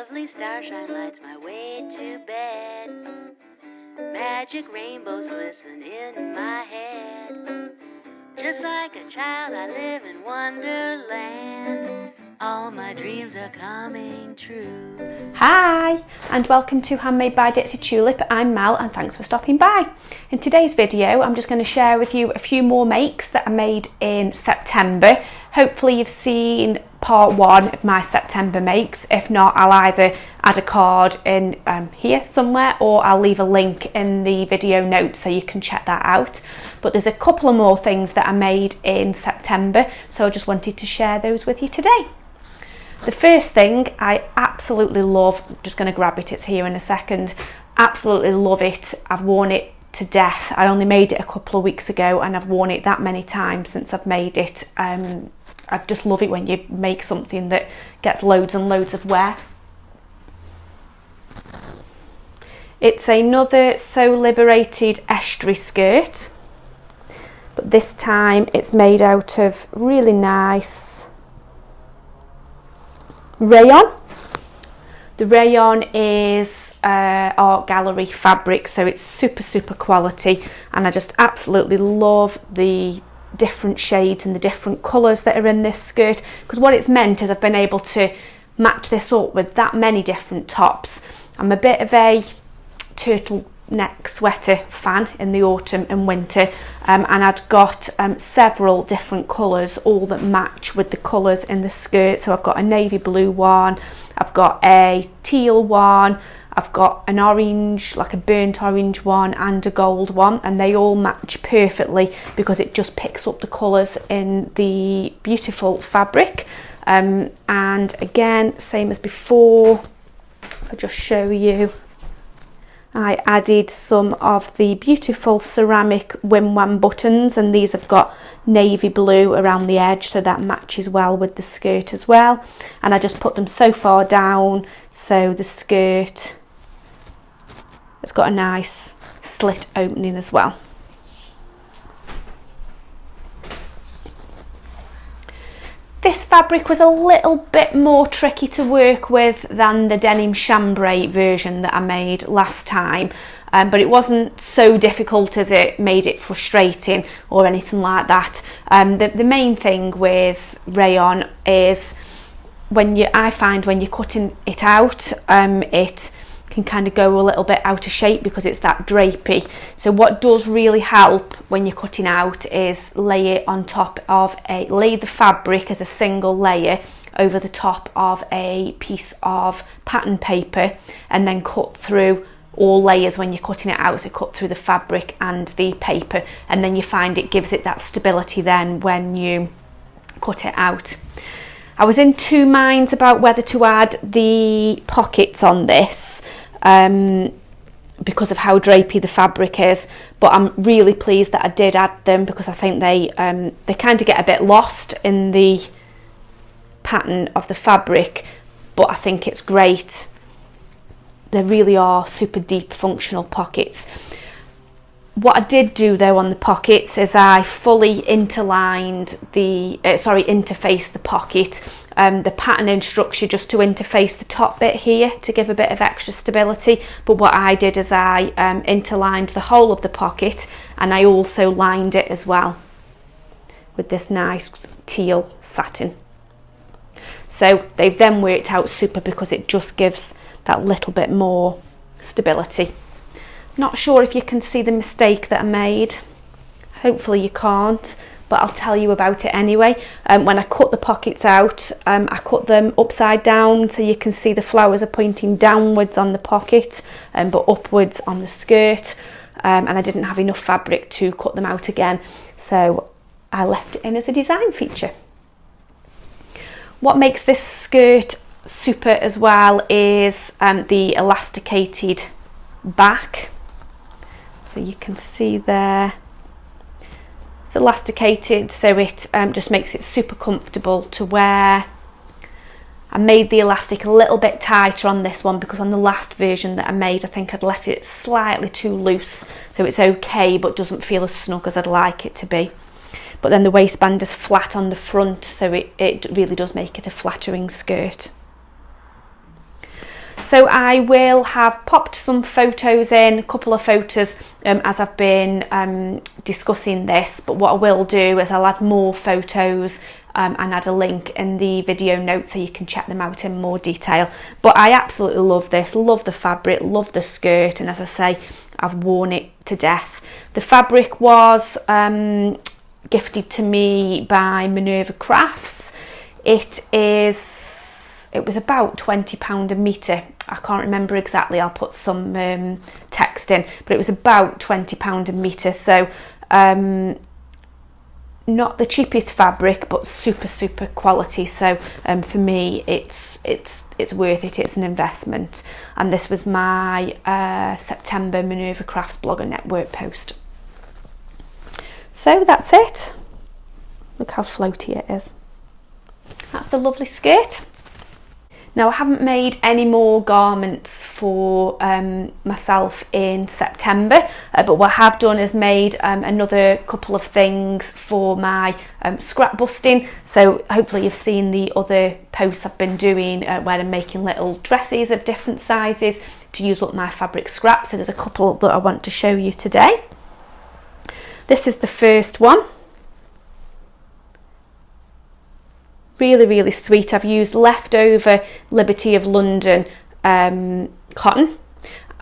Lovely starshine lights my way to bed. Magic rainbows glisten in my head. Just like a child I live in Wonderland. All my dreams are coming true. Hi, and welcome to Handmade by Ditsy Tulip. I'm Mel and thanks for stopping by. In today's video, I'm just going to share with you a few more makes that I made in September. Hopefully you've seen part one of my September makes. If not, I'll either add a card in here somewhere, or I'll leave a link in the video notes so you can check that out. But there's a couple of more things that I made in September, so I just wanted to share those with you today. The first thing I absolutely love, I'm just going to grab it, it's here in a second. Absolutely love it. I've worn it to death. I only made it a couple of weeks ago and I've worn it that many times since I've made it. I just love it when you make something that gets loads and loads of wear. It's another So Liberated estuary skirt, but this time it's made out of really nice rayon. The rayon is art gallery fabric, so it's super quality, and I just absolutely love the different shades and the different colours that are in this skirt, because what it's meant is I've been able to match this up with that many different tops. I'm a bit of a turtleneck sweater fan in the autumn and winter, and I'd got several different colours, all that match with the colours in the skirt. So I've got a navy blue one, I've got a teal one, I've got an orange, like a burnt orange one, and a gold one, and they all match perfectly because it just picks up the colours in the beautiful fabric. And again, same as before, I'll just show you. I added some of the beautiful ceramic Wim Wam buttons, and these have got navy blue around the edge, so that matches well with the skirt as well. And I just put them so far down so the skirt has got a nice slit opening as well. This fabric was a little bit more tricky to work with than the denim chambray version that I made last time, but it wasn't so difficult as it made it frustrating or anything like that. The main thing with rayon is I find when you're cutting it out, it can kind of go a little bit out of shape because it's that drapey. So what does really help when you're cutting out is lay the fabric as a single layer over the top of a piece of pattern paper, and then cut through all layers when you're cutting it out. So cut through the fabric and the paper, and then you find it gives it that stability then when you cut it out. I was in two minds about whether to add the pockets on this because of how drapey the fabric is, but I'm really pleased that I did add them because I think they kind of get a bit lost in the pattern of the fabric, but I think it's great. They really are super deep functional pockets. What I did do though on the pockets is I fully interfaced the pocket, the patterning structure, just to interface the top bit here to give a bit of extra stability. But what I did is I interlined the whole of the pocket, and I also lined it as well with this nice teal satin. So they've then worked out super because it just gives that little bit more stability. Not sure if you can see the mistake that I made. Hopefully you can't, but I'll tell you about it anyway. When I cut the pockets out, I cut them upside down so you can see the flowers are pointing downwards on the pocket, but upwards on the skirt. And I didn't have enough fabric to cut them out again, so I left it in as a design feature. What makes this skirt super as well is the elasticated back. So you can see there, it's elasticated, so it just makes it super comfortable to wear. I made the elastic a little bit tighter on this one because on the last version that I made, I think I'd left it slightly too loose, so it's okay but doesn't feel as snug as I'd like it to be. But then the waistband is flat on the front, so it really does make it a flattering skirt. So I will have popped some photos in, a couple of photos as I've been discussing this, but what I will do is I'll add more photos and add a link in the video notes so you can check them out in more detail. But I absolutely love this, love the fabric, love the skirt, and as I say, I've worn it to death. The fabric was gifted to me by Minerva Crafts. It was about £20 a metre. I can't remember exactly, I'll put some text in, but it was about £20 a metre, so not the cheapest fabric, but super quality. So for me, it's worth it. It's an investment. And this was my September Minerva Crafts Blogger Network post. So that's it. Look how floaty it is. That's the lovely skirt. Now I haven't made any more garments for myself in September, but what I have done is made another couple of things for my scrap busting. So hopefully you've seen the other posts I've been doing where I'm making little dresses of different sizes to use up my fabric scrap. So there's a couple that I want to show you today. This is the first one. Really sweet. I've used leftover Liberty of London cotton,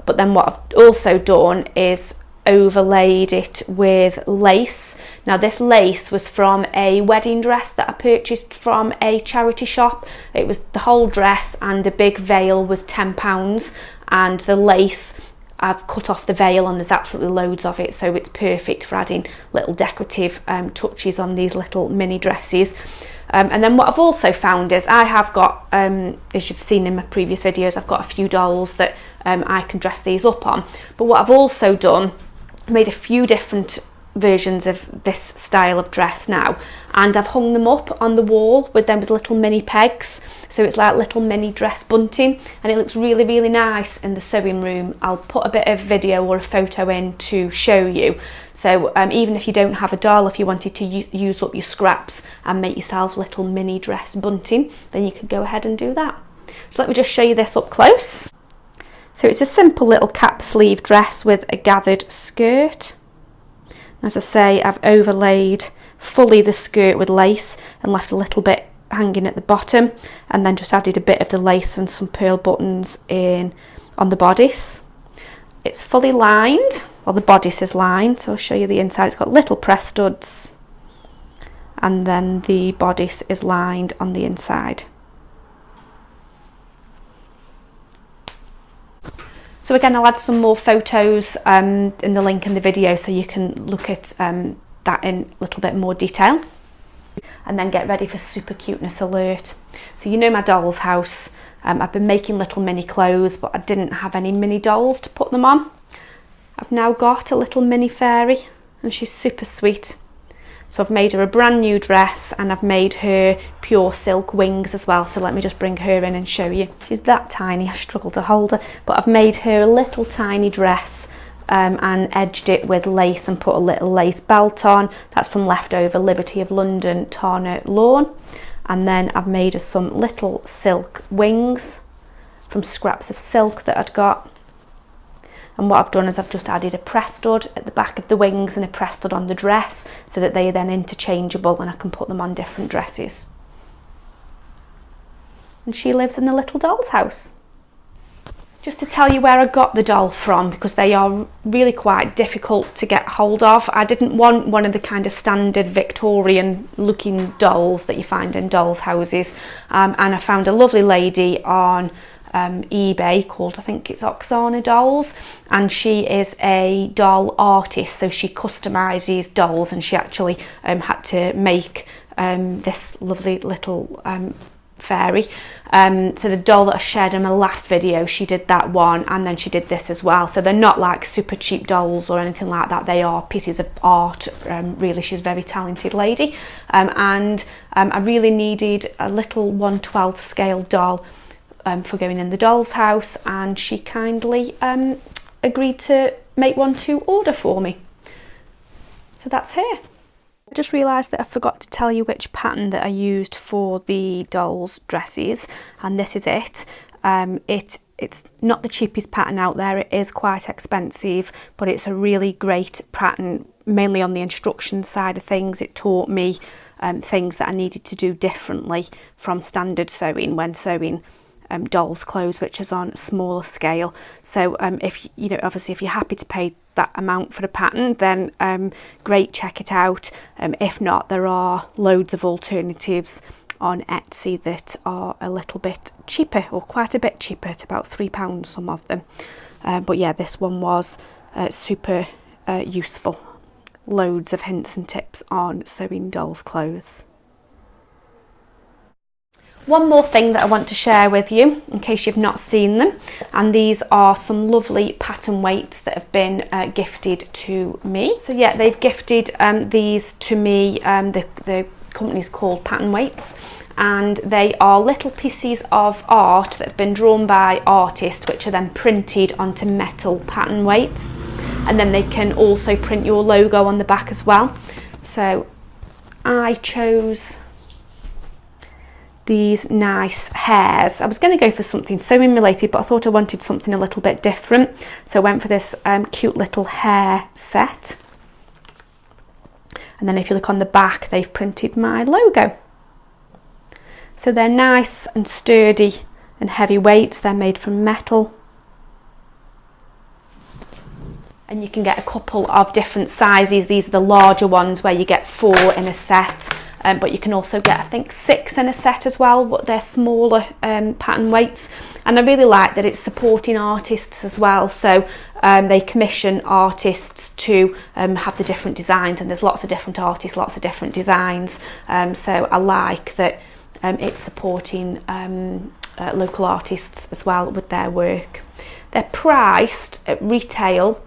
but then what I've also done is overlaid it with lace. Now this lace was from a wedding dress that I purchased from a charity shop. It was the whole dress, and a big veil was £10, and the lace, I've cut off the veil and there's absolutely loads of it, so it's perfect for adding little decorative touches on these little mini dresses. And then what I've also found is I have got, as you've seen in my previous videos, I've got a few dolls that I can dress these up on. But what I've also done, made a few different versions of this style of dress now, and I've hung them up on the wall with them with little mini pegs, so it's like little mini dress bunting, and it looks really nice in the sewing room. I'll put a bit of video or a photo in to show you. So even if you don't have a doll, if you wanted to use up your scraps and make yourself little mini dress bunting, then you could go ahead and do that. So let me just show you this up close. So it's a simple little cap sleeve dress with a gathered skirt. As I say, I've overlaid fully the skirt with lace and left a little bit hanging at the bottom, and then just added a bit of the lace and some pearl buttons in on the bodice. It's fully lined, well, the bodice is lined, so I'll show you the inside. It's got little press studs, and then the bodice is lined on the inside. So again, I'll add some more photos in the link in the video so you can look at that in a little bit more detail. And then get ready for super cuteness alert. So you know my doll's house. I've been making little mini clothes, but I didn't have any mini dolls to put them on. I've now got a little mini fairy, and she's super sweet. So I've made her a brand new dress, and I've made her pure silk wings as well. So let me just bring her in and show you. She's that tiny, I struggle to hold her, but I've made her a little tiny dress and edged it with lace and put a little lace belt on. That's from leftover Liberty of London Tarnet lawn. And then I've made her some little silk wings from scraps of silk that I'd got. And what I've done is I've just added a press stud at the back of the wings and a press stud on the dress, so that they are then interchangeable and I can put them on different dresses. And she lives in the little doll's house. Just to tell you where I got the doll from, because they are really quite difficult to get hold of. I didn't want one of the kind of standard Victorian looking dolls that you find in dolls' houses, and I found a lovely lady on eBay called, I think it's Oksana Dolls, and she is a doll artist, so she customises dolls, and she actually had to make this lovely little fairy. So the doll that I shared in my last video, she did that one, and then she did this as well. So they're not like super cheap dolls or anything like that. They are pieces of art. Really, she's a very talented lady, and I really needed a little 1/12 scale doll for going in the doll's house, and she kindly agreed to make one to order for me. So that's her. I just realised that I forgot to tell you which pattern that I used for the dolls' dresses, and this is it. It's not the cheapest pattern out there, it is quite expensive, but it's a really great pattern, mainly on the instruction side of things. It taught me things that I needed to do differently from standard sewing when sewing dolls' clothes, which is on a smaller scale. So if you know, obviously if you're happy to pay that amount for the pattern, then great, check it out. If not, there are loads of alternatives on Etsy that are a little bit cheaper, or quite a bit cheaper, at about £3 some of them. But yeah, this one was super useful. Loads of hints and tips on sewing dolls' clothes. One more thing that I want to share with you, in case you've not seen them, and these are some lovely pattern weights that have been gifted to me. So yeah, they've gifted these to me. The company's called Pattern Weights, and they are little pieces of art that have been drawn by artists, which are then printed onto metal pattern weights, and then they can also print your logo on the back as well. So I chose these nice hairs. I was going to go for something sewing related, but I thought I wanted something a little bit different, so I went for this cute little hair set. And then if you look on the back, they've printed my logo. So they're nice and sturdy and heavy weights. They're made from metal. And you can get a couple of different sizes. These are the larger ones where you get 4 in a set. But you can also get, I think, 6 in a set as well, but they're smaller pattern weights. And I really like that it's supporting artists as well. So they commission artists to have the different designs, and there's lots of different artists, lots of different designs. So I like that it's supporting local artists as well with their work. They're priced at retail,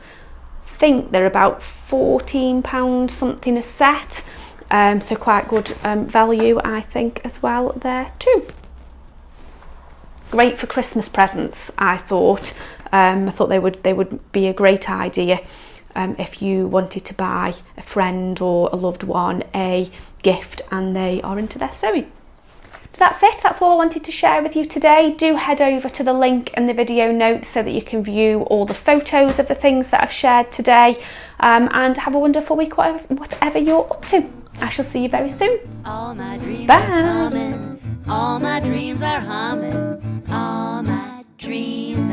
I think they're about £14 something a set. So quite good value, I think, as well there too. Great for Christmas presents, I thought. I thought they would be a great idea if you wanted to buy a friend or a loved one a gift and they are into their sewing. So that's it, that's all I wanted to share with you today. Do head over to the link in the video notes so that you can view all the photos of the things that I've shared today, and have a wonderful week, whatever you're up to. I shall see you very soon. All my dreams Bye. are coming, all my dreams are humming, all my dreams